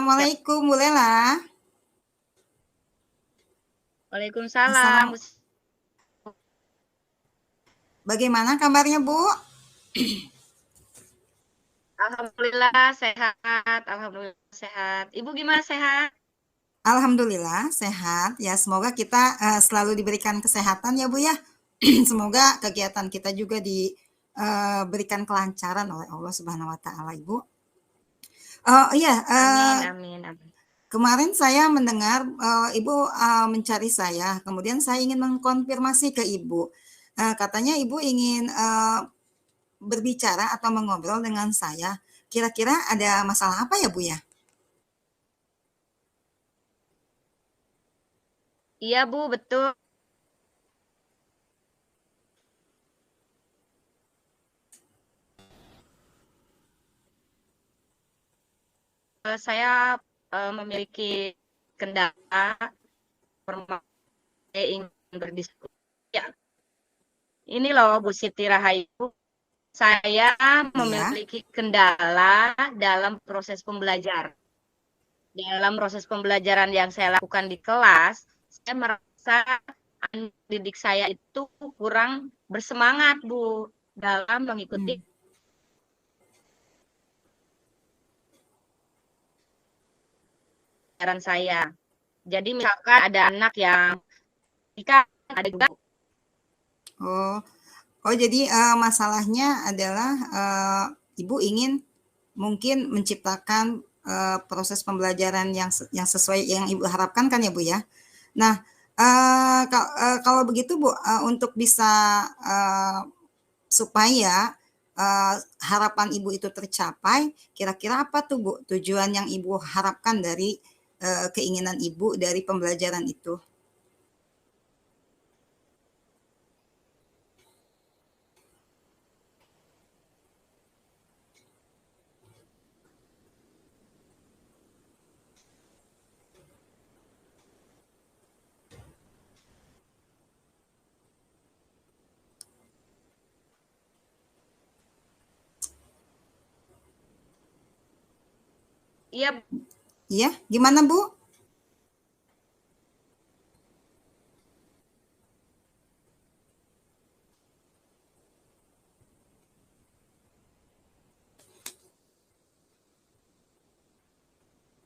Ya. Assalamualaikum, Bu Lela. Waalaikumsalam. Assalam. Bagaimana kabarnya, Bu? Alhamdulillah sehat. Alhamdulillah sehat. Ibu gimana sehat? Alhamdulillah sehat. Ya, semoga kita selalu diberikan kesehatan ya, Bu ya. Semoga kegiatan kita juga diberikan kelancaran oleh Allah Subhanahu wa taala, Ibu. Oh iya, Amin, amin, amin. kemarin saya mendengar Ibu mencari saya, kemudian saya ingin mengkonfirmasi ke Ibu. Katanya Ibu ingin berbicara atau mengobrol dengan saya. Kira-kira ada masalah apa ya, Bu ya? Iya, Bu, betul. Saya memiliki kendala saya ingin berdiskusi. Ya, ini loh Bu Siti Rahayu, saya Iya. memiliki kendala dalam proses pembelajaran. Dalam proses pembelajaran yang saya lakukan di kelas, saya merasa anak didik saya itu kurang bersemangat, Bu, dalam mengikuti Hmm. pelajaran saya. Jadi misalkan ada anak yang jika ada juga Oh, oh jadi masalahnya adalah Ibu ingin mungkin menciptakan proses pembelajaran yang sesuai yang Ibu harapkan kan ya, Bu ya? Nah, kalau begitu Bu, untuk bisa uh, supaya harapan Ibu itu tercapai, kira-kira apa tuh Bu tujuan yang Ibu harapkan dari keinginan Ibu dari pembelajaran itu? iya. Iya, gimana Bu?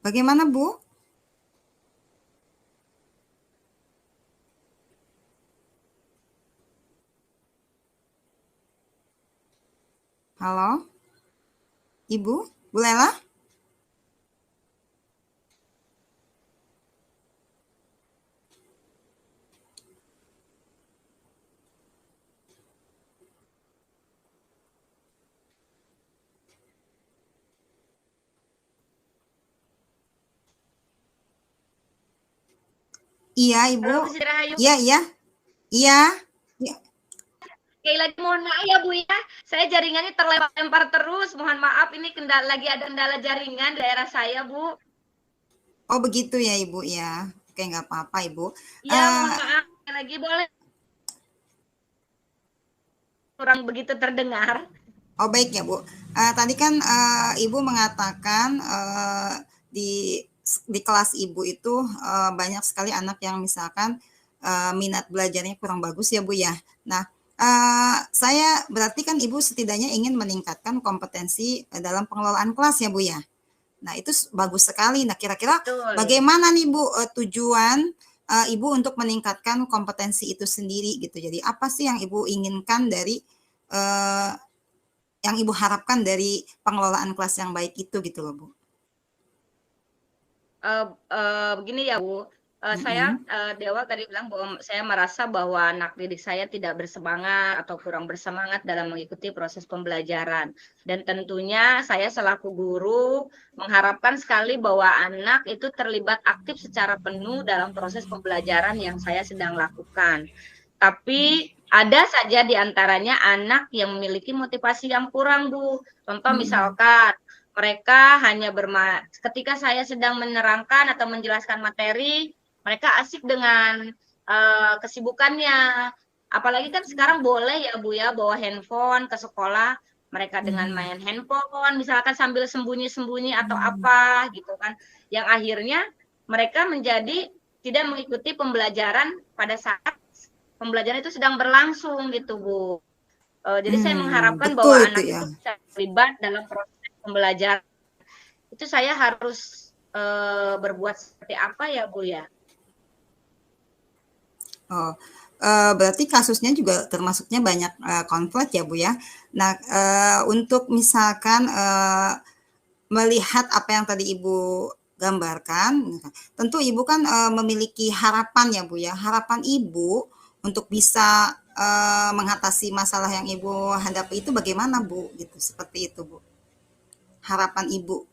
Bagaimana Bu? Halo, Ibu, Bu Lela? Iya, Ibu. Halo Bu Siti Rahayu. Iya, iya. Iya. Iya. Sekali lagi mohon maaf ya Bu ya, saya jaringannya terlempar terus. Mohon maaf ini lagi ada kendala jaringan di daerah saya Bu. Oh, begitu ya, Ibu ya. Oke, nggak apa-apa, Ibu. Iya mohon maaf. Sekali lagi boleh kurang begitu terdengar. Oh, baik ya, Bu. Tadi kan Ibu mengatakan di di kelas Ibu itu banyak sekali anak yang misalkan minat belajarnya kurang bagus ya, Bu ya. Nah, saya berarti kan Ibu setidaknya ingin meningkatkan kompetensi dalam pengelolaan kelas ya, Bu ya. Nah, itu bagus sekali. Nah, kira-kira Betul. bagaimana nih Bu tujuan Ibu untuk meningkatkan kompetensi itu sendiri gitu. Jadi apa sih yang Ibu inginkan dari eh, yang Ibu harapkan dari pengelolaan kelas yang baik itu gitu loh, Bu? Begini ya Bu, saya Mm-mm. di awal tadi bilang bahwa saya merasa bahwa anak didik saya tidak bersemangat atau kurang bersemangat dalam mengikuti proses pembelajaran. Dan tentunya saya selaku guru mengharapkan sekali bahwa anak itu terlibat aktif secara penuh dalam proses pembelajaran yang saya sedang lakukan. Tapi ada saja di antaranya anak yang memiliki motivasi yang kurang, Bu. Contoh Mm-mm. misalkan mereka hanya ketika saya sedang menerangkan atau menjelaskan materi, mereka asik dengan kesibukannya. Apalagi kan sekarang boleh ya Bu ya bawa handphone ke sekolah. mereka dengan Mhm. main handphone, misalkan sambil sembunyi-sembunyi atau Mmm. apa gitu kan, yang akhirnya mereka menjadi tidak mengikuti pembelajaran pada saat pembelajaran itu sedang berlangsung gitu, Bu. Jadi saya mengharapkan Betul bahwa itu anak ya. itu bisa terlibat dalam proses pembelajaran. Itu saya harus, berbuat seperti apa ya, Bu, ya? Oh, berarti kasusnya juga termasuknya banyak, konflik ya, Bu, ya. Nah, untuk misalkan, melihat apa yang tadi Ibu gambarkan, tentu Ibu kan, memiliki harapan ya, Bu, ya. Harapan Ibu untuk bisa, mengatasi masalah yang Ibu hadapi itu bagaimana, Bu? Gitu, seperti itu, Bu, harapan Ibu.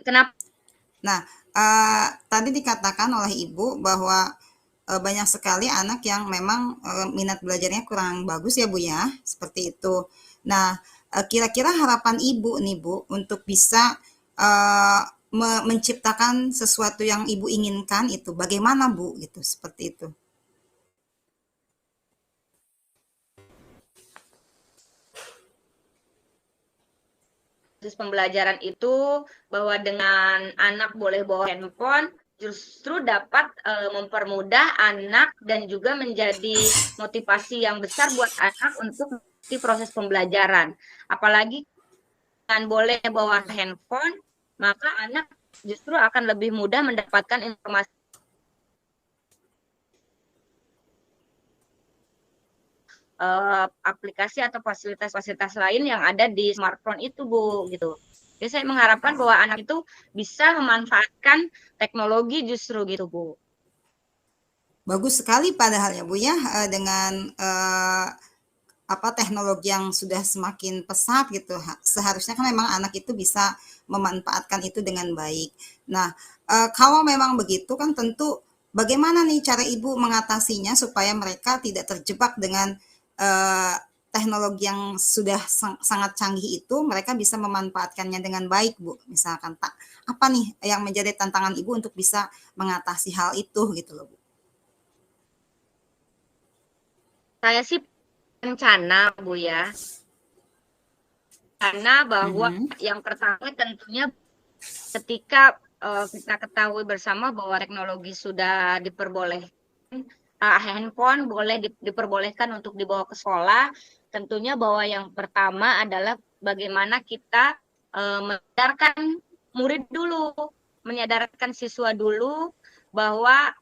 Kenapa Nah, tadi dikatakan oleh Ibu bahwa, banyak sekali anak yang memang, minat belajarnya kurang bagus ya, Bu, ya, seperti itu. Nah, kira-kira harapan Ibu nih, Bu, untuk bisa, eee, menciptakan sesuatu yang Ibu inginkan itu bagaimana, Bu? Gitu, seperti itu. proses pembelajaran itu bahwa dengan anak boleh bawa handphone justru dapat mempermudah anak dan juga menjadi motivasi yang besar buat anak untuk mengikuti proses pembelajaran. Apalagi dengan boleh bawa handphone, maka anak justru akan lebih mudah mendapatkan informasi aplikasi atau fasilitas-fasilitas lain yang ada di smartphone itu, Bu, gitu. Jadi saya mengharapkan bahwa anak itu bisa memanfaatkan teknologi justru gitu, Bu. Bagus sekali padahal ya, Bu, ya, dengan, apa, teknologi yang sudah semakin pesat gitu, seharusnya kan memang anak itu bisa memanfaatkan itu dengan baik. Nah, kalau memang begitu kan tentu bagaimana nih cara Ibu mengatasinya supaya mereka tidak terjebak dengan, eee, teknologi yang sudah sangat canggih itu, mereka bisa memanfaatkannya dengan baik, Bu? Misalkan apa nih yang menjadi tantangan Ibu untuk bisa mengatasi hal itu gitu loh, Bu? Saya sih rencana, Bu, ya. Karena bahwa Mhm. yang pertama tentunya ketika, kita ketahui bersama bahwa teknologi sudah diperbolehkan, handphone boleh diperbolehkan untuk dibawa ke sekolah, tentunya bahwa yang pertama adalah bagaimana kita, menyadarkan murid dulu, menyadarkan siswa dulu bahwa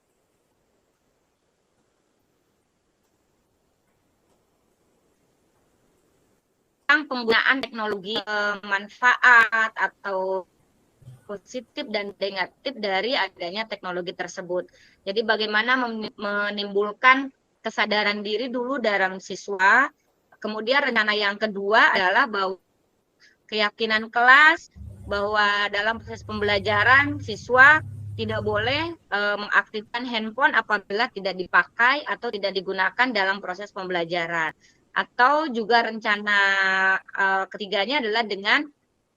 penggunaan teknologi, manfaat atau positif dan negatif dari adanya teknologi tersebut. Jadi bagaimana menimbulkan kesadaran diri dulu dalam siswa, kemudian rencana yang kedua adalah bahwa keyakinan kelas bahwa dalam proses pembelajaran siswa tidak boleh mengaktifkan handphone apabila tidak dipakai atau tidak digunakan dalam proses pembelajaran. Atau juga rencana ketiganya adalah dengan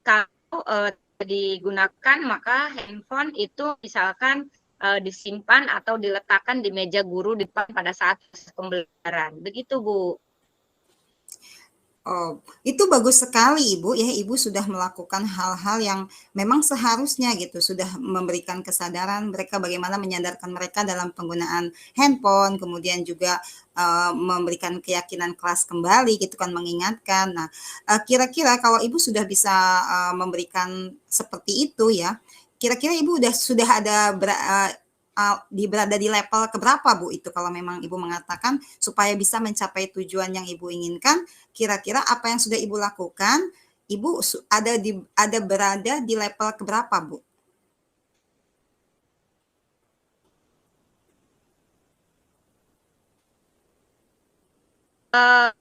kalau digunakan maka handphone itu misalkan disimpan atau diletakkan di meja guru di depan pada saat pembelajaran. Begitu, Bu. Oh, itu bagus sekali Ibu ya, Ibu sudah melakukan hal-hal yang memang seharusnya gitu, sudah memberikan kesadaran mereka bagaimana menyadarkan mereka dalam penggunaan handphone, kemudian juga, memberikan keyakinan kelas kembali gitu kan, mengingatkan. Nah, kira-kira kalau Ibu sudah bisa, memberikan seperti itu ya, kira-kira Ibu sudah ada berada di level keberapa Bu itu kalau memang Ibu mengatakan supaya bisa mencapai tujuan yang Ibu inginkan, kira-kira apa yang sudah Ibu lakukan, Ibu ada berada di level keberapa, Bu? Eee,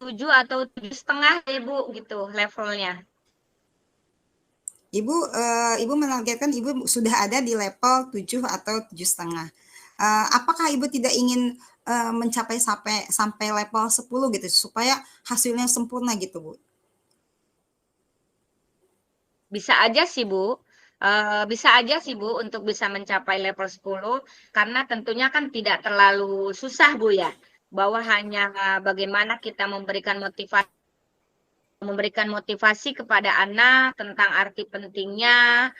7 atau 7,5 deh, Bu, gitu levelnya. Ibu menargetkan Ibu sudah ada di level 7 atau 7,5. Apakah Ibu tidak ingin, mencapai sampai level 10 gitu supaya hasilnya sempurna gitu, Bu? Bisa aja sih, Bu. Bisa aja sih, Bu, untuk bisa mencapai level 10 karena tentunya kan tidak terlalu susah, Bu, ya. Bahwa hanya bagaimana kita memberikan motivasi kepada anak tentang arti pentingnya,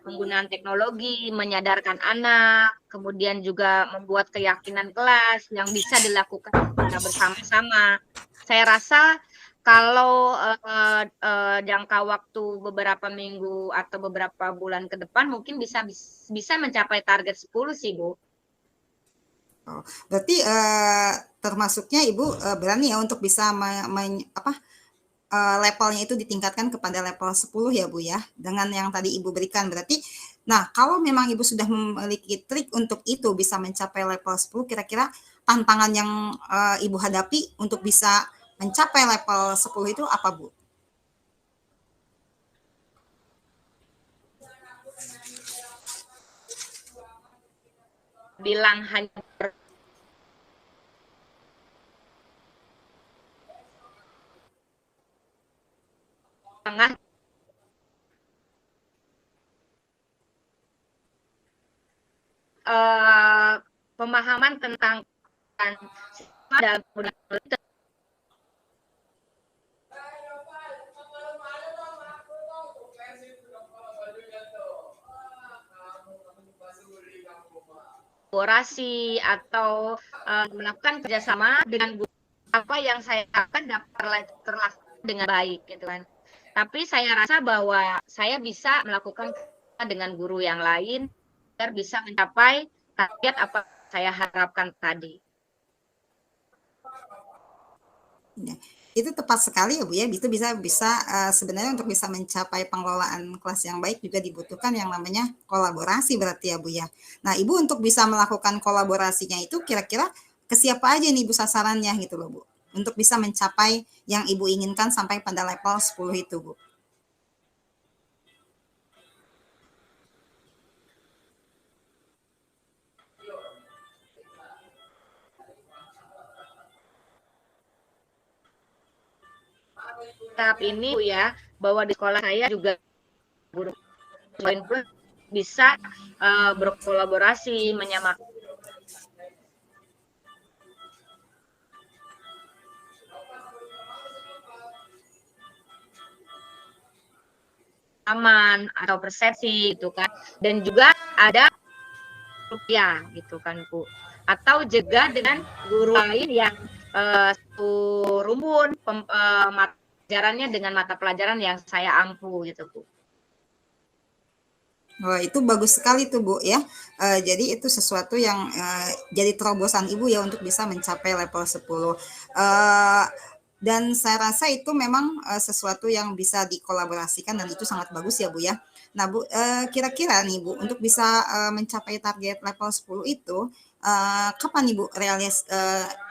penggunaan teknologi, menyadarkan anak, kemudian juga membuat keyakinan kelas yang bisa dilakukan secara bersama-sama. Saya rasa kalau, jangka waktu beberapa minggu atau beberapa bulan ke depan mungkin bisa mencapai target 10 sih, Bu. Oh, berarti, termasuknya Ibu, berani ya untuk bisa levelnya itu ditingkatkan kepada level 10 ya, Bu, ya, dengan yang tadi Ibu berikan. Berarti nah, kalau memang Ibu sudah memiliki trik untuk itu bisa mencapai level 10, kira-kira tantangan yang, Ibu hadapi untuk bisa mencapai level 10 itu apa, Bu? Bilang hanya bertengah, eee, pemahaman tentang dan kolaborasi atau, melakukan kerjasama dengan guru apa yang saya lakukan dapat terlaksana dengan baik gitu kan. Tapi saya rasa bahwa saya bisa melakukan dengan guru yang lain agar bisa mencapai target apa yang saya harapkan tadi. Ya, itu tepat sekali ya Bu ya, itu bisa bisa sebenarnya untuk bisa mencapai pengelolaan kelas yang baik juga dibutuhkan yang namanya kolaborasi berarti ya Bu ya. Nah Ibu untuk bisa melakukan kolaborasinya itu kira-kira ke siapa aja nih Bu sasarannya gitu loh Bu, untuk bisa mencapai yang Ibu inginkan sampai pada level 10 itu Bu? Tahap ini Bu ya, bahwa di sekolah saya juga guru lain pun bisa, berkolaborasi, menyamakan pemahaman atau persepsi gitu kan, dan juga ada rupiah gitu kan, Bu. Atau juga dengan guru lain yang, satu rumpun mata pelajarannya dengan mata pelajaran yang saya ampu gitu, Bu. Wah, itu bagus sekali tuh, Bu, ya. Jadi itu sesuatu yang, jadi terobosan Ibu ya untuk bisa mencapai level 10. Eee, dan saya rasa itu memang, sesuatu yang bisa dikolaborasikan dan itu sangat bagus ya, Bu, ya. Nah, Bu, kira-kira nih, Bu, untuk bisa, mencapai target level 10 itu, kapan nih, Bu,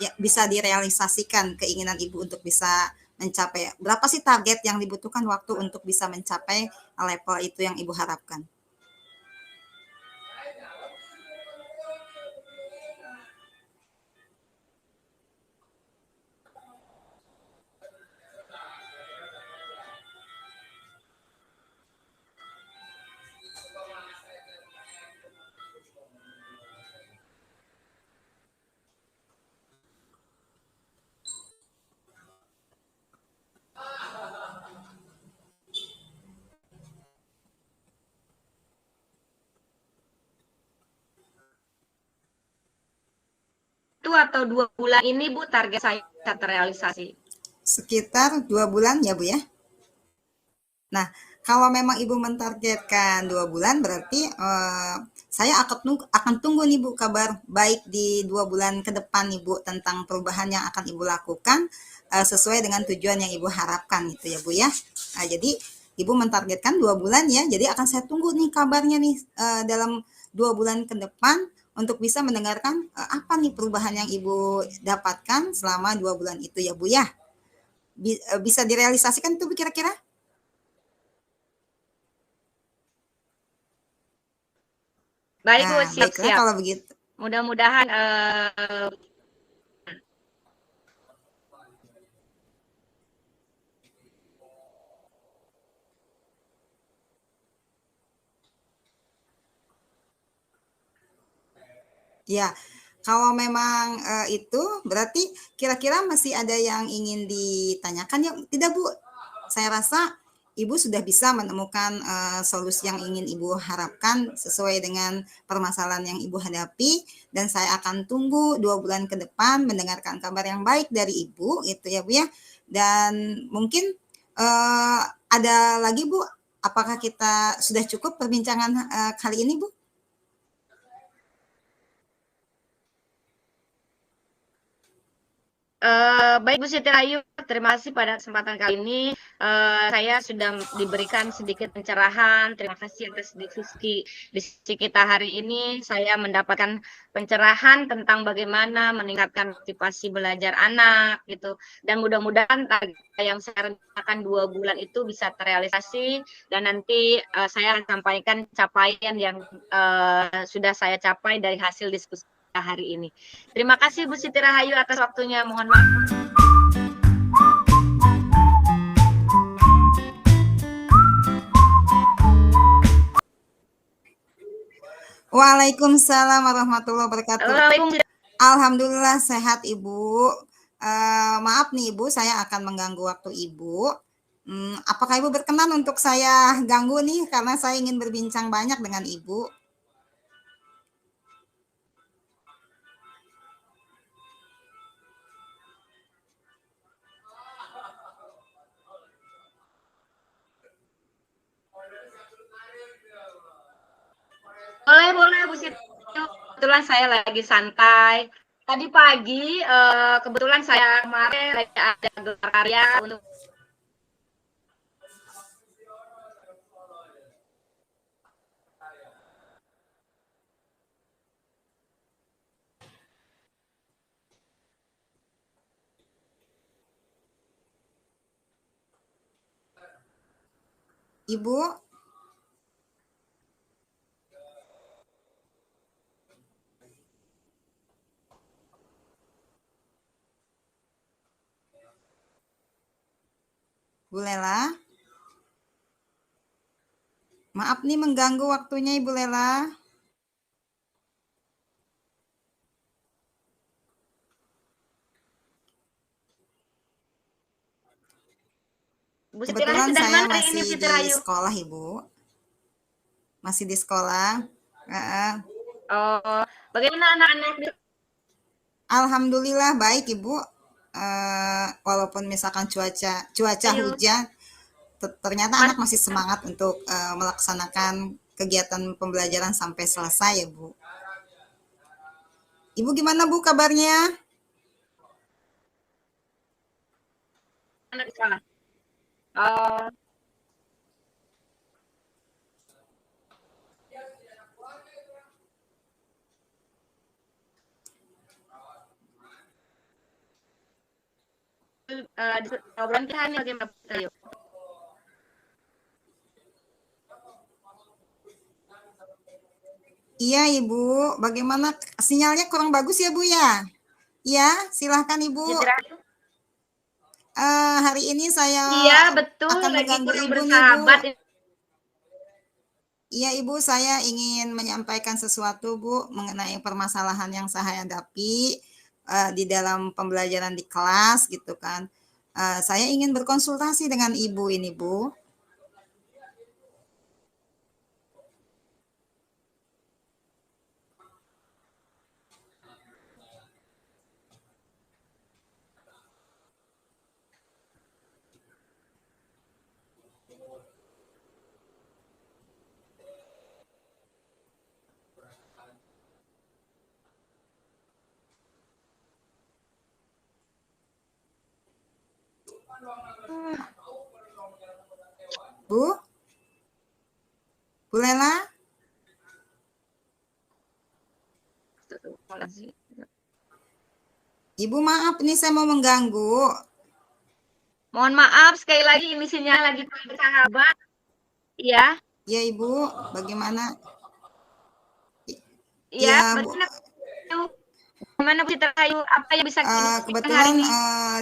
ya bisa direalisasikan keinginan Ibu untuk bisa mencapai berapa sih target yang dibutuhkan waktu untuk bisa mencapai level itu yang Ibu harapkan? Itu atau 2 bulan ini, Bu, target saya bisa terrealisasi. Sekitar 2 bulan ya, Bu, ya? Nah, kalau memang Ibu mentargetkan 2 bulan berarti, saya akan tunggu nih, Bu, kabar baik di 2 bulan ke depan nih, Bu, tentang perubahan yang akan Ibu lakukan, sesuai dengan tujuan yang Ibu harapkan gitu ya, Bu, ya. Nah, jadi Ibu mentargetkan 2 bulan ya, jadi akan saya tunggu nih kabarnya nih, dalam 2 bulan ke depan untuk bisa mendengarkan, apa nih perubahan yang Ibu dapatkan selama 2 bulan itu ya, Bu, ya. Bisa direalisasikan tuh, Bu, kira-kira? Baik, Bu, Nah, baiklah siap-siap. kalau begitu. Mudah-mudahan, Ya, kalau memang itu berarti kira-kira masih ada yang ingin ditanyakan ya? Tidak Bu, saya rasa Ibu sudah bisa menemukan solusi yang ingin Ibu harapkan sesuai dengan permasalahan yang Ibu hadapi, dan saya akan tunggu 2 bulan ke depan mendengarkan kabar yang baik dari Ibu, itu ya Bu ya. Dan mungkin ada lagi Bu, apakah kita sudah cukup perbincangan kali ini Bu? Baik Bu Siti Rahayu, terima kasih pada kesempatan kali ini. Saya sudah diberikan sedikit pencerahan. Terima kasih atas diskusi kita hari ini. Saya mendapatkan pencerahan tentang bagaimana meningkatkan motivasi belajar anak gitu. Dan mudah-mudahan target yang saya rencanakan 2 bulan itu bisa terrealisasi, dan nanti saya akan sampaikan capaian yang sudah saya capai dari hasil diskusi hari ini. Terima kasih Bu Siti Rahayu atas waktunya. Mohon maaf. Waalaikumsalam warahmatullahi wabarakatuh. Assalamualaikum. Alhamdulillah sehat Ibu. Maaf nih Ibu, saya akan mengganggu waktu Ibu. Apakah Ibu berkenan untuk saya ganggu nih, karena saya ingin berbincang banyak dengan Ibu? Boleh Bu Siti. Kebetulan saya lagi santai. Tadi pagi kebetulan saya kemarin lagi ada gelar karya untuk Ibu? Bu Lela? Maaf nih mengganggu waktunya Ibu Lela. Bu Siti Rahayu Kebetulan sedang saya mana hari ini masih Siti di Rahayu? sekolah Ibu. Masih di sekolah. Oh, bagaimana anak-anak di Alhamdulillah baik Ibu. Walaupun misalkan cuaca Rahayu? hujan, ternyata Mas, anak masih semangat untuk melaksanakan kegiatan pembelajaran sampai selesai ya Bu. Ibu gimana Bu kabarnya? anak di sekolah. Oh, di obrolan kita ini bagaimana Bu Siti Rahayu? Iya Ibu, bagaimana sinyalnya kurang bagus ya Bu ya? Iya, silahkan Ibu. Siti Rahayu? Hari ini saya Iya, betul, akan lagi mengganggu kurang Ibu nih Bu. bersahabat. Iya Ibu, saya ingin menyampaikan sesuatu Bu mengenai permasalahan yang saya hadapi di dalam pembelajaran di kelas gitu kan. Saya ingin berkonsultasi dengan Ibu ini Bu. Bu? Bu Lela? Ibu maaf nih saya mau mengganggu. Mohon maaf sekali lagi, ini sinyal lagi kurang bersahabat. Iya, Ya Ibu, bagaimana? iya, Ya Bu, bagaimana Bu? Gimana Bu Siti Rahayu? Apa yang bisa dilakukan hari kebetulan ini?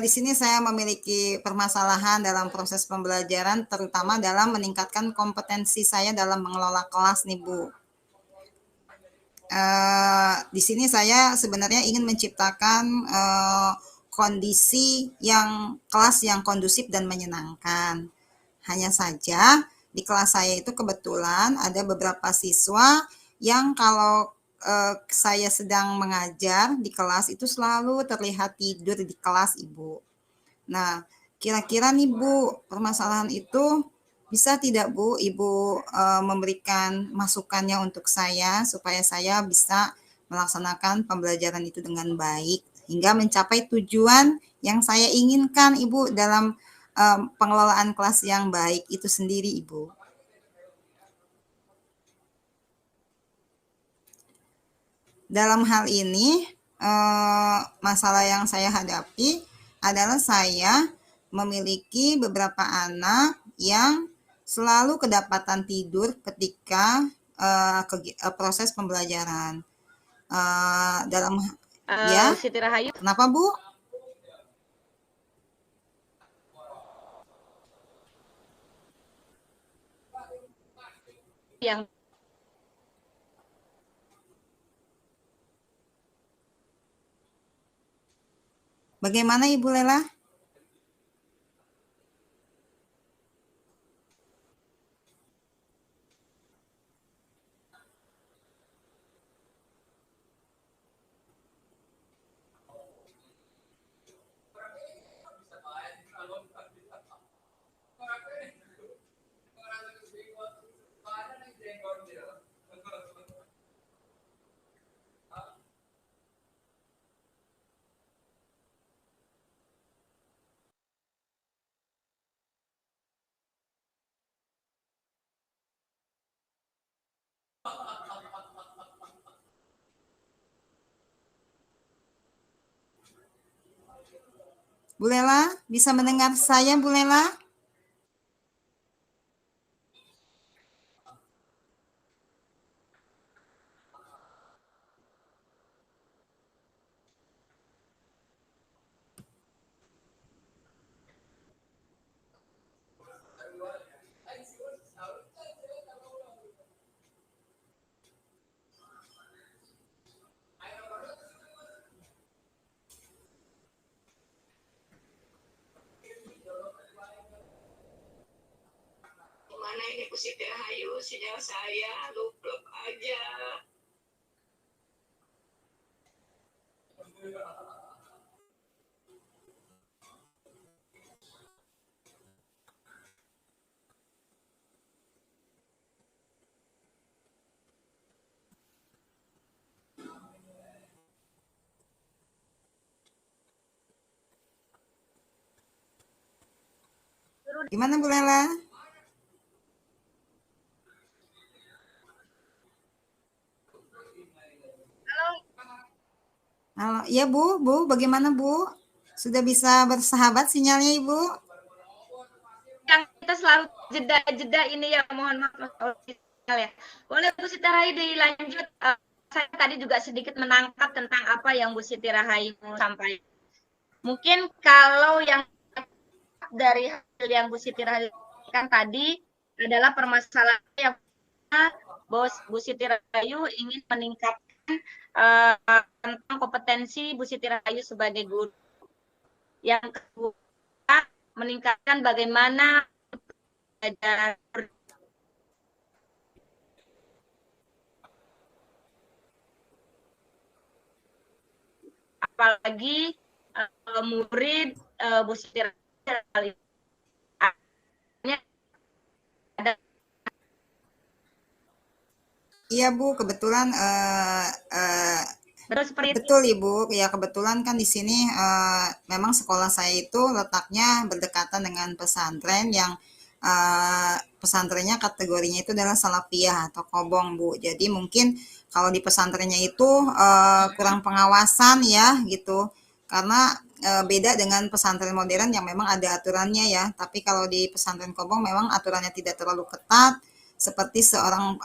di sini saya memiliki permasalahan dalam proses pembelajaran, terutama dalam meningkatkan kompetensi saya dalam mengelola kelas nih Bu. di sini saya sebenarnya ingin menciptakan kondisi kelas yang kondusif dan menyenangkan. Hanya saja di kelas saya itu kebetulan ada beberapa siswa yang kalau saya sedang mengajar di kelas itu selalu terlihat tidur di kelas, Ibu. Nah, kira-kira nih Bu, permasalahan itu bisa tidak Bu, Ibu memberikan masukannya untuk saya supaya saya bisa melaksanakan pembelajaran itu dengan baik hingga mencapai tujuan yang saya inginkan Ibu dalam pengelolaan kelas yang baik itu sendiri Ibu. Dalam hal ini masalah yang saya hadapi adalah saya memiliki beberapa anak yang selalu kedapatan tidur ketika proses pembelajaran. Dalam ya, Siti Rahayu, kenapa Bu? yang Bagaimana Ibu Lela? Bu Lela, bisa mendengar saya Bu Lela? Mana ini Bu Siti Rahayu, sinyal saya lup-lup aja. Gimana Bu Lela? Halo, iya Bu, bagaimana Bu? Sudah bisa bersahabat sinyalnya Ibu? yang kita selalu jeda-jeda ini ya, mohon maaf ya. Boleh Bu Siti Rahayu dilanjut. Saya tadi juga sedikit menangkap tentang apa yang Bu Siti Rahayu sampaikan. Mungkin kalau yang dari hasil yang Bu Siti Rahayu sampaikan tadi adalah permasalahan yang Bu Siti Rahayu ingin meningkatkan tentang kompetensi Bu Siti Rahayu sebagai guru. Yang kedua, meningkatkan bagaimana belajar apalagi murid Bu Siti Rahayu ada. Iya Bu, kebetulan betul Ibu. Ya kebetulan kan di sini memang sekolah saya itu letaknya berdekatan dengan pesantren yang pesantrennya kategorinya itu adalah salafiyah atau kobong Bu. Jadi mungkin kalau di pesantrennya itu kurang pengawasan ya gitu. Karena beda dengan pesantren modern yang memang ada aturannya ya. Tapi kalau di pesantren kobong memang aturannya tidak terlalu ketat seperti seorang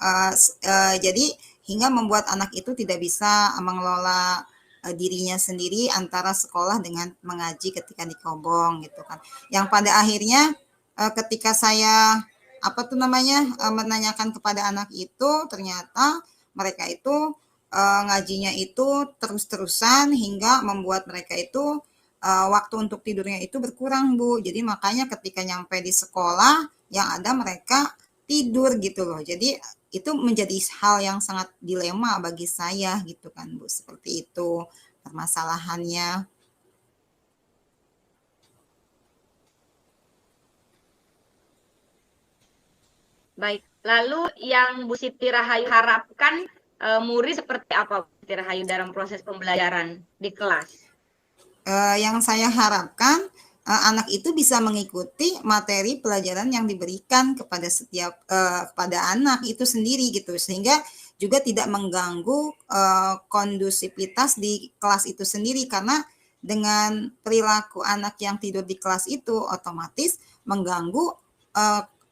jadi hingga membuat anak itu tidak bisa mengelola dirinya sendiri antara sekolah dengan mengaji ketika di kobong gitu kan. Yang pada akhirnya ketika saya menanyakan kepada anak itu ternyata mereka itu ngajinya itu terus-terusan hingga membuat mereka itu waktu untuk tidurnya itu berkurang, Bu. Jadi makanya ketika nyampe di sekolah yang ada mereka tidur gitu loh. Jadi itu menjadi hal yang sangat dilema bagi saya gitu kan, Bu. Seperti itu permasalahannya. Baik. Lalu yang Bu Siti Rahayu harapkan murid seperti apa Bu Siti Rahayu dalam proses pembelajaran di kelas? Yang saya harapkan anak itu bisa mengikuti materi pelajaran yang diberikan kepada setiap kepada anak itu sendiri gitu, sehingga juga tidak mengganggu kondusivitas di kelas itu sendiri, karena dengan perilaku anak yang tidur di kelas itu otomatis mengganggu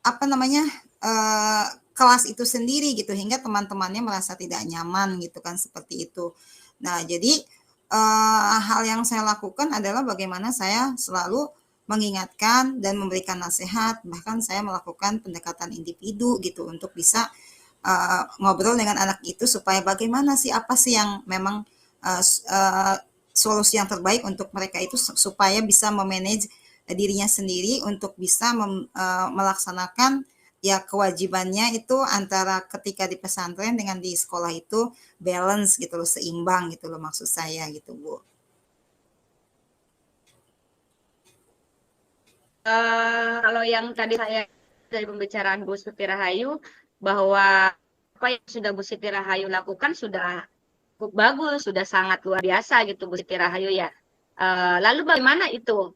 apa namanya kelas itu sendiri gitu, hingga teman-temannya merasa tidak nyaman gitu kan, seperti itu. Nah, jadi hal yang saya lakukan adalah bagaimana saya selalu mengingatkan dan memberikan nasihat, bahkan saya melakukan pendekatan individu gitu untuk bisa ngobrol dengan anak itu supaya bagaimana sih, apa sih yang memang solusi yang terbaik untuk mereka itu supaya bisa memanage dirinya sendiri untuk bisa melaksanakan ya kewajibannya itu antara ketika di pesantren dengan di sekolah itu balance gitu loh, seimbang gitu loh maksud saya gitu, Bu. Kalau yang tadi saya dari pembicaraan Bu Siti Rahayu bahwa apa yang sudah Bu Siti Rahayu lakukan sudah cukup bagus, sudah sangat luar biasa gitu Bu Siti Rahayu ya. Lalu bagaimana itu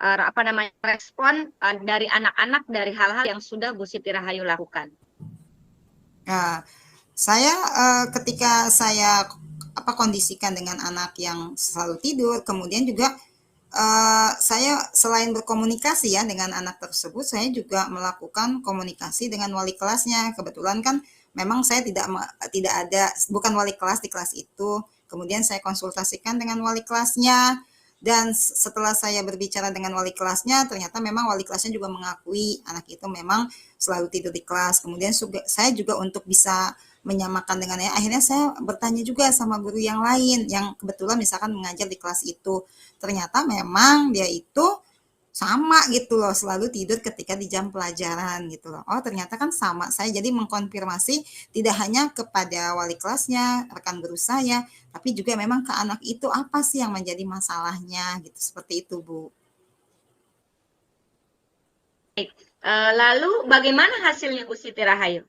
apa namanya respon dari anak-anak dari hal-hal yang sudah Bu Siti Rahayu lakukan? Nah, saya ketika saya kondisikan dengan anak yang selalu tidur, kemudian juga saya selain berkomunikasi ya dengan anak tersebut, saya juga melakukan komunikasi dengan wali kelasnya. Kebetulan kan memang saya tidak ada, bukan wali kelas di kelas itu. Kemudian saya konsultasikan dengan wali kelasnya, dan setelah saya berbicara dengan wali kelasnya, ternyata memang wali kelasnya juga mengakui anak itu memang selalu tidur di kelas. Kemudian saya juga untuk bisa menyamakan dengannya, akhirnya saya bertanya juga sama guru yang lain yang kebetulan misalkan mengajar di kelas itu. Ternyata memang dia itu sama gitu loh, selalu tidur ketika di jam pelajaran gitu loh. Oh, ternyata kan sama. Saya jadi mengkonfirmasi tidak hanya kepada wali kelasnya, rekan guru saya, tapi juga memang ke anak itu apa sih yang menjadi masalahnya gitu. Seperti itu, Bu. Lalu bagaimana hasilnya Bu Siti Rahayu?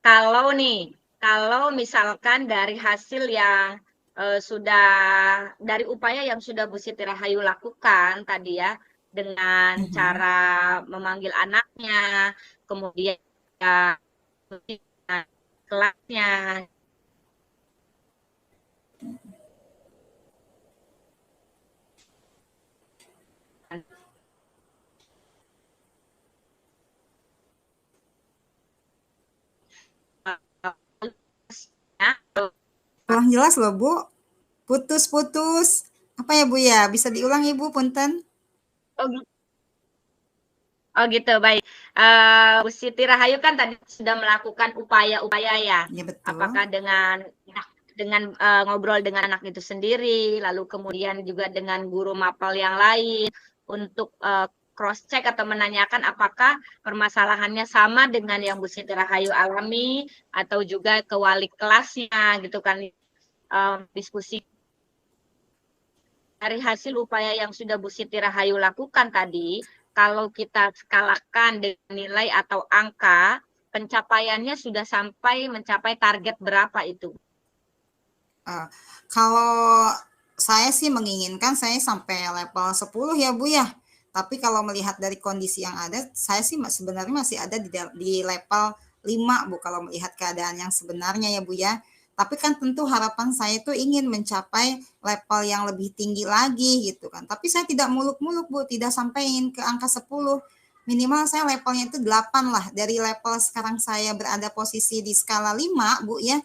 Kalau misalkan dari hasil yang sudah dari upaya yang sudah Bu Siti Rahayu lakukan tadi ya, dengan Mhm. cara memanggil anaknya, kemudian ya, kelasnya. Kurang jelas loh, Bu. Putus-putus. Apa ya, Bu ya? Bisa diulang, Ibu, punten? Oh gitu, baik. Bu Siti Rahayu kan tadi sudah melakukan upaya-upaya ya, Ya, betul. apakah dengan ngobrol dengan anak itu sendiri, lalu kemudian juga dengan guru mapel yang lain untuk cross check atau menanyakan apakah permasalahannya sama dengan yang Bu Siti Rahayu alami atau juga ke wali kelasnya gitu kan, diskusi dari hasil upaya yang sudah Bu Siti Rahayu lakukan tadi, kalau kita skalakan dengan nilai atau angka, pencapaiannya sudah sampai mencapai target berapa itu? Kalau saya sih menginginkan saya sampai level 10 ya, Bu, ya. Tapi kalau melihat dari kondisi yang ada, saya sih sebenarnya masih ada di level 5, Bu, kalau melihat keadaan yang sebenarnya ya, Bu, ya. Tapi kan tentu harapan saya itu ingin mencapai level yang lebih tinggi lagi gitu kan. Tapi saya tidak muluk-muluk, Bu, tidak sampai ingin ke angka 10. Minimal saya levelnya itu 8 lah. Dari level sekarang saya berada posisi di skala 5, Bu, ya.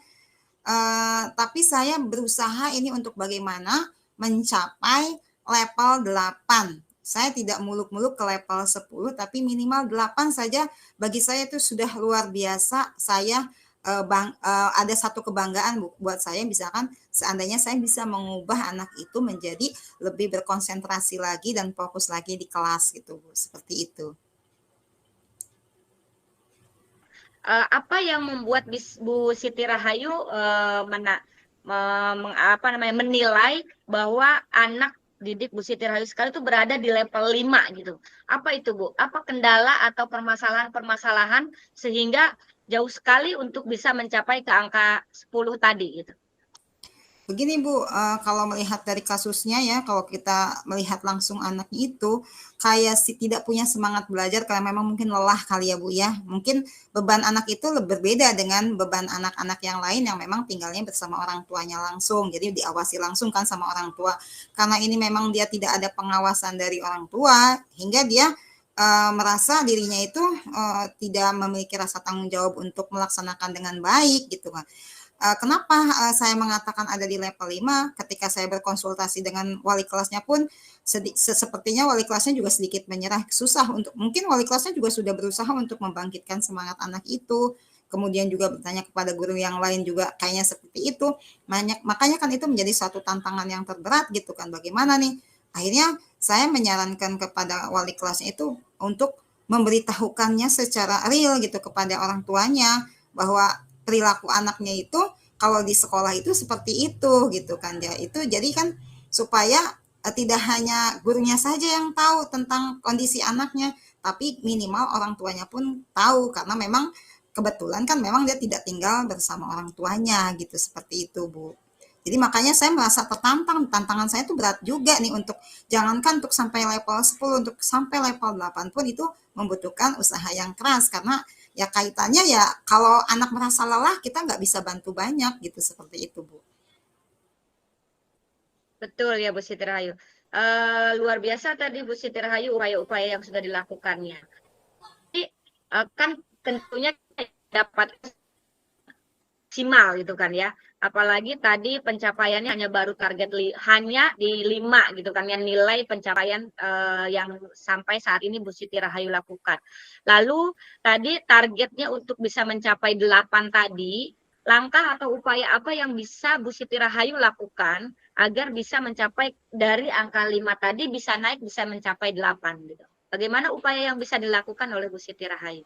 Tapi saya berusaha ini untuk bagaimana mencapai level 8. Saya tidak muluk-muluk ke level 10, tapi minimal 8 saja bagi saya itu sudah luar biasa saya ada satu kebanggaan buat saya, misalkan seandainya saya bisa mengubah anak itu menjadi lebih berkonsentrasi lagi dan fokus lagi di kelas gitu Bu, seperti itu. Apa yang membuat Bu Siti Rahayu menilai bahwa anak didik Bu Siti Rahayu sekarang itu berada di level 5 gitu. Apa itu Bu? Apa kendala atau permasalahan-permasalahan sehingga jauh sekali untuk bisa mencapai ke angka 10 tadi gitu? Begini Bu, kalau melihat dari kasusnya ya, kalau kita melihat langsung anaknya itu, kayak tidak punya semangat belajar karena memang mungkin lelah kali ya Bu ya. Mungkin beban anak itu berbeda dengan beban anak-anak yang lain yang memang tinggalnya bersama orang tuanya langsung, jadi diawasi langsung kan sama orang tua. Karena ini memang dia tidak ada pengawasan dari orang tua, hingga dia merasa dirinya itu tidak memiliki rasa tanggung jawab untuk melaksanakan dengan baik gitu kan. Kenapa saya mengatakan ada di level 5, ketika saya berkonsultasi dengan wali kelasnya pun sepertinya wali kelasnya juga sedikit menyerah, susah untuk, mungkin wali kelasnya juga sudah berusaha untuk membangkitkan semangat anak itu, kemudian juga bertanya kepada guru yang lain juga kayaknya seperti itu, makanya kan itu menjadi suatu tantangan yang terberat gitu kan, bagaimana nih? Akhirnya saya menyarankan kepada wali kelasnya itu untuk memberitahukannya secara real gitu kepada orang tuanya, bahwa perilaku anaknya itu kalau di sekolah itu seperti itu gitu kan ya. Itu jadi kan supaya tidak hanya gurunya saja yang tahu tentang kondisi anaknya, tapi minimal orang tuanya pun tahu, karena memang kebetulan kan memang dia tidak tinggal bersama orang tuanya gitu, seperti itu Bu. Jadi makanya saya merasa tertantang, tantangan saya itu berat juga nih, untuk jangankan untuk sampai level 10, untuk sampai level 8 pun itu membutuhkan usaha yang keras, karena ya kaitannya ya kalau anak merasa lelah kita nggak bisa bantu banyak gitu, seperti itu Bu. Betul ya Bu Siti Rahayu. Luar biasa tadi Bu Siti Rahayu upaya-upaya yang sudah dilakukannya. Jadi kan tentunya dapat maksimal gitu kan ya. Apalagi tadi pencapaiannya hanya baru target hanya di 5 gitu kan ya, nilai pencapaian yang sampai saat ini Bu Siti Rahayu lakukan. Lalu tadi targetnya untuk bisa mencapai 8 tadi, langkah atau upaya apa yang bisa Bu Siti Rahayu lakukan agar bisa mencapai dari angka 5 tadi bisa naik bisa mencapai 8 gitu. Bagaimana upaya yang bisa dilakukan oleh Bu Siti Rahayu?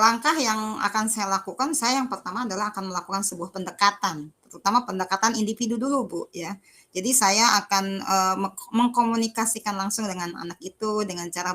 Langkah yang akan saya lakukan, saya yang pertama adalah akan melakukan sebuah pendekatan, terutama pendekatan individu dulu Bu ya. Jadi saya akan mengkomunikasikan langsung dengan anak itu dengan cara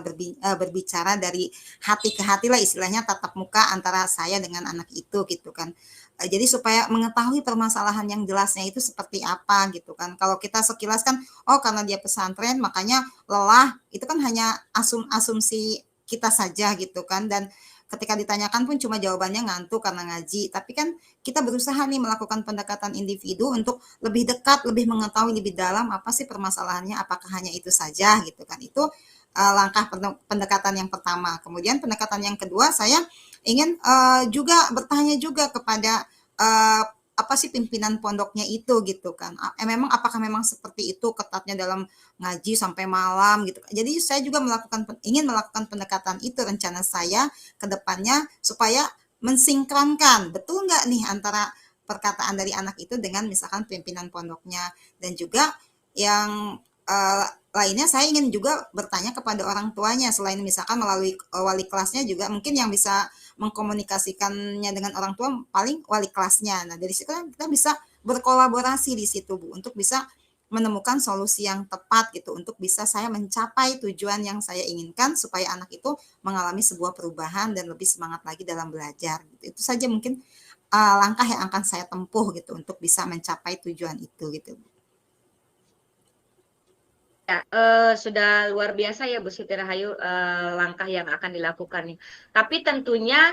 berbicara dari hati ke hati lah, istilahnya tatap muka antara saya dengan anak itu gitu kan. Jadi supaya mengetahui permasalahan yang jelasnya itu seperti apa gitu kan. Kalau kita sekilas kan, oh karena dia pesantren makanya lelah, itu kan hanya asumsi kita saja gitu kan, dan ketika ditanyakan pun cuma jawabannya ngantuk karena ngaji. Tapi kan kita berusaha nih melakukan pendekatan individu untuk lebih dekat, lebih mengetahui lebih dalam apa sih permasalahannya, apakah hanya itu saja gitu kan. Itu langkah pendekatan yang pertama. Kemudian pendekatan yang kedua, saya ingin juga bertanya juga kepada apa sih pimpinan pondoknya itu gitu kan. Memang apakah memang seperti itu ketatnya dalam ngaji sampai malam gitu. Jadi saya juga ingin melakukan pendekatan itu, rencana saya ke depannya, supaya mensinkronkan betul nggak nih antara perkataan dari anak itu dengan misalkan pimpinan pondoknya. Dan juga yang lainnya, saya ingin juga bertanya kepada orang tuanya, selain misalkan melalui wali kelasnya, juga mungkin yang bisa mengkomunikasikannya dengan orang tua paling wali kelasnya. Nah dari situ kan kita bisa berkolaborasi di situ Bu, untuk bisa menemukan solusi yang tepat gitu, untuk bisa saya mencapai tujuan yang saya inginkan, supaya anak itu mengalami sebuah perubahan dan lebih semangat lagi dalam belajar gitu. Itu saja mungkin langkah yang akan saya tempuh gitu untuk bisa mencapai tujuan itu gitu. Ya, sudah luar biasa ya Bu Siti Rahayu langkah yang akan dilakukan nih. Tapi tentunya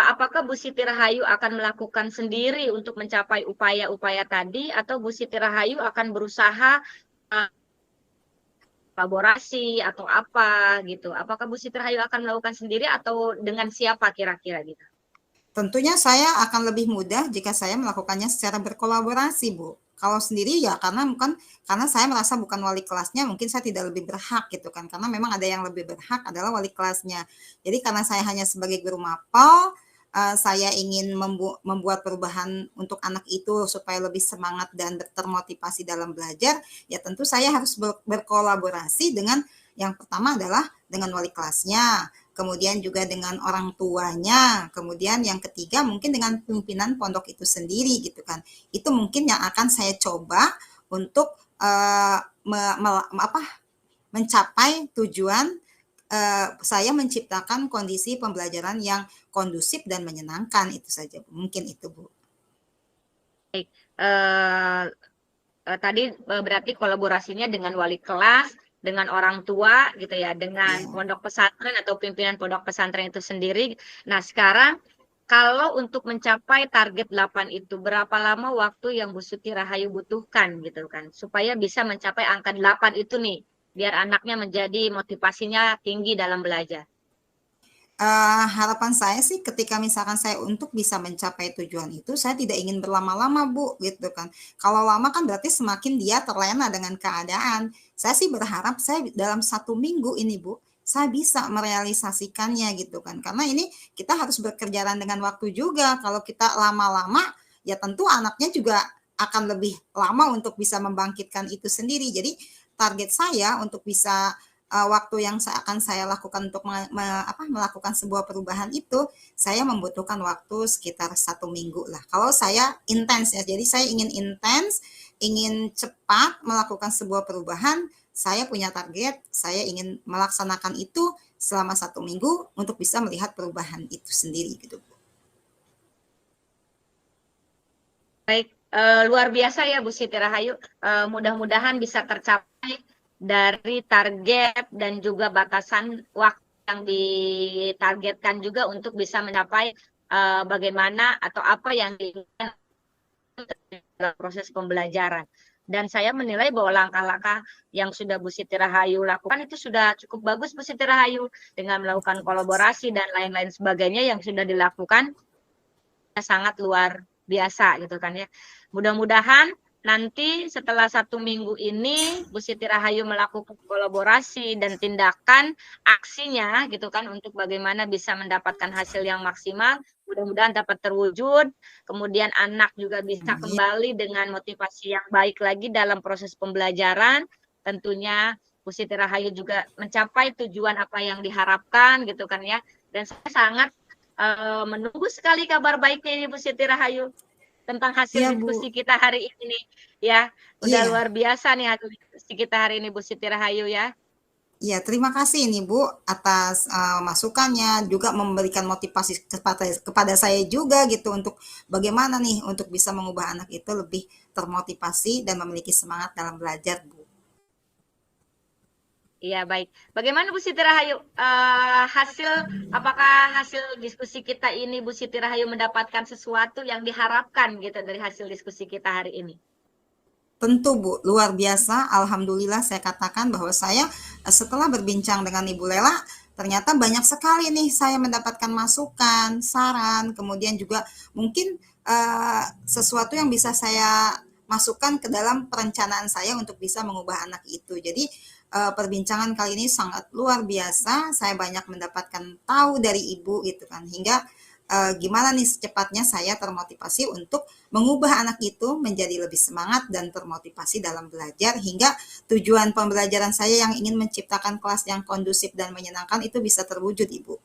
apakah Bu Siti Rahayu akan melakukan sendiri untuk mencapai upaya-upaya tadi, atau Bu Siti Rahayu akan berusaha kolaborasi atau apa gitu? Apakah Bu Siti Rahayu akan melakukan sendiri atau dengan siapa kira-kira gitu? Tentunya saya akan lebih mudah jika saya melakukannya secara berkolaborasi, Bu. Kalau sendiri ya karena saya merasa bukan wali kelasnya, mungkin saya tidak lebih berhak gitu kan. Karena memang ada yang lebih berhak adalah wali kelasnya. Jadi karena saya hanya sebagai guru mapel, saya ingin membuat perubahan untuk anak itu supaya lebih semangat dan termotivasi dalam belajar, ya tentu saya harus berkolaborasi dengan yang pertama adalah dengan wali kelasnya, kemudian juga dengan orang tuanya, kemudian yang ketiga mungkin dengan pimpinan pondok itu sendiri gitu kan. Itu mungkin yang akan saya coba untuk mencapai tujuan saya menciptakan kondisi pembelajaran yang kondusif dan menyenangkan, itu saja mungkin itu Bu. Baik, tadi berarti kolaborasinya dengan wali kelas, dengan orang tua gitu ya, dengan pondok pesantren atau pimpinan pondok pesantren itu sendiri. Nah, sekarang kalau untuk mencapai target 8 itu berapa lama waktu yang Bu Siti Rahayu butuhkan gitu kan, supaya bisa mencapai angka 8 itu nih, biar anaknya menjadi motivasinya tinggi dalam belajar? Harapan saya sih ketika misalkan saya untuk bisa mencapai tujuan itu, saya tidak ingin berlama-lama Bu, gitu kan. Kalau lama kan berarti semakin dia terlena dengan keadaan. Saya sih berharap saya dalam 1 minggu ini Bu, saya bisa merealisasikannya gitu kan. Karena ini kita harus berkerjaan dengan waktu juga. Kalau kita lama-lama, ya tentu anaknya juga akan lebih lama untuk bisa membangkitkan itu sendiri. Jadi target saya untuk bisa waktu yang akan saya lakukan untuk melakukan sebuah perubahan itu, saya membutuhkan waktu sekitar 1 minggu lah. Kalau saya intens ya, jadi saya ingin intens, ingin cepat melakukan sebuah perubahan, saya punya target, saya ingin melaksanakan itu selama 1 minggu untuk bisa melihat perubahan itu sendiri gitu. Baik, luar biasa ya Bu Siti Rahayu, mudah-mudahan bisa tercapai dari target dan juga batasan waktu yang ditargetkan juga untuk bisa mencapai bagaimana atau apa yang diinginkan dalam proses pembelajaran. Dan saya menilai bahwa langkah-langkah yang sudah Bu Siti Rahayu lakukan itu sudah cukup bagus Bu Siti Rahayu, dengan melakukan kolaborasi dan lain-lain sebagainya yang sudah dilakukan sangat luar biasa gitu kan ya. Mudah-mudahan nanti setelah 1 minggu ini Bu Siti Rahayu melakukan kolaborasi dan tindakan aksinya gitu kan untuk bagaimana bisa mendapatkan hasil yang maksimal, mudah-mudahan dapat terwujud, kemudian anak juga bisa kembali dengan motivasi yang baik lagi dalam proses pembelajaran, tentunya Bu Siti Rahayu juga mencapai tujuan apa yang diharapkan gitu kan ya. Dan saya sangat menunggu sekali kabar baiknya ini Bu Siti Rahayu tentang hasil Iya diskusi Bu, kita hari ini ya. Udah iya. luar biasa nih hasil diskusi kita hari ini Bu Siti Rahayu ya. Iya, terima kasih nih Bu atas masukannya, juga memberikan motivasi kepada saya juga gitu untuk bagaimana nih untuk bisa mengubah anak itu lebih termotivasi dan memiliki semangat dalam belajar Bu. Iya baik. Bagaimana Bu Siti Rahayu? Apakah hasil diskusi kita ini Bu Siti Rahayu mendapatkan sesuatu yang diharapkan gitu dari hasil diskusi kita hari ini? Tentu Bu, luar biasa. Alhamdulillah saya katakan bahwa saya setelah berbincang dengan Ibu Lela, ternyata banyak sekali nih saya mendapatkan masukan, saran, kemudian juga mungkin sesuatu yang bisa saya masukkan ke dalam perencanaan saya untuk bisa mengubah anak itu. Jadi perbincangan kali ini sangat luar biasa. Saya banyak mendapatkan tahu dari Ibu gitu kan, hingga gimana nih secepatnya saya termotivasi untuk mengubah anak itu menjadi lebih semangat dan termotivasi dalam belajar hingga tujuan pembelajaran saya yang ingin menciptakan kelas yang kondusif dan menyenangkan itu bisa terwujud, Ibu.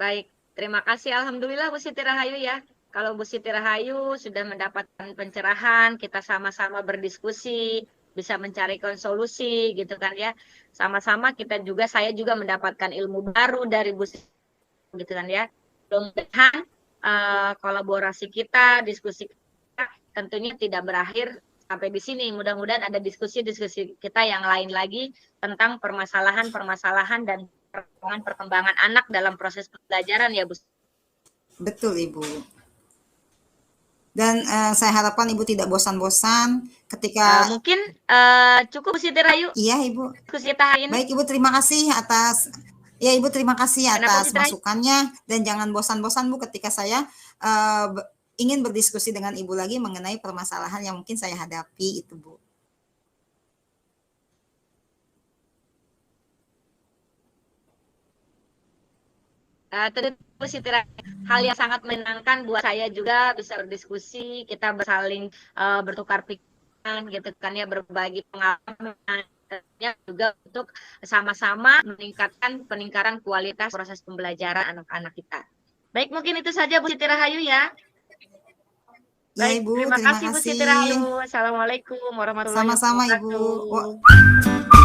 Baik, terima kasih. Alhamdulillah Bu Siti Rahayu ya. Kalau Bu Siti Rahayu sudah mendapatkan pencerahan, kita sama-sama berdiskusi, bisa mencari solusi gitu kan ya. Sama-sama kita juga, saya juga mendapatkan ilmu baru dari Bu Siti gitu kan ya. Mudah-mudahan kolaborasi kita, diskusi kita tentunya tidak berakhir sampai di sini. Mudah-mudahan ada diskusi-diskusi kita yang lain lagi tentang permasalahan-permasalahan dan perkembangan anak dalam proses pembelajaran ya Bu. Betul, Ibu. Dan saya harapkan Ibu tidak bosan-bosan ketika mungkin cukup Bu Siti Rahayu. Iya, Ibu. Diskusi kita hari ini. Baik, Ibu, terima kasih atas Ibu terima kasih atas masukannya dan jangan bosan-bosan Bu ketika saya ingin berdiskusi dengan Ibu lagi mengenai permasalahan yang mungkin saya hadapi itu, Bu. Tentu Bu Siti hal yang sangat menyenangkan buat saya juga bisa berdiskusi, kita saling bertukar pikiran gitu kan ya, berbagi pengalaman ya, juga untuk sama-sama meningkatkan peningkatan kualitas proses pembelajaran anak-anak kita. Baik, mungkin itu saja Bu Siti Rahayu ya. Ya Baik, Ibu, terima terima kasih Bu Siti kasih. Rahayu. Assalamualaikum warahmatullahi Sama-sama Ibu. wabarakatuh.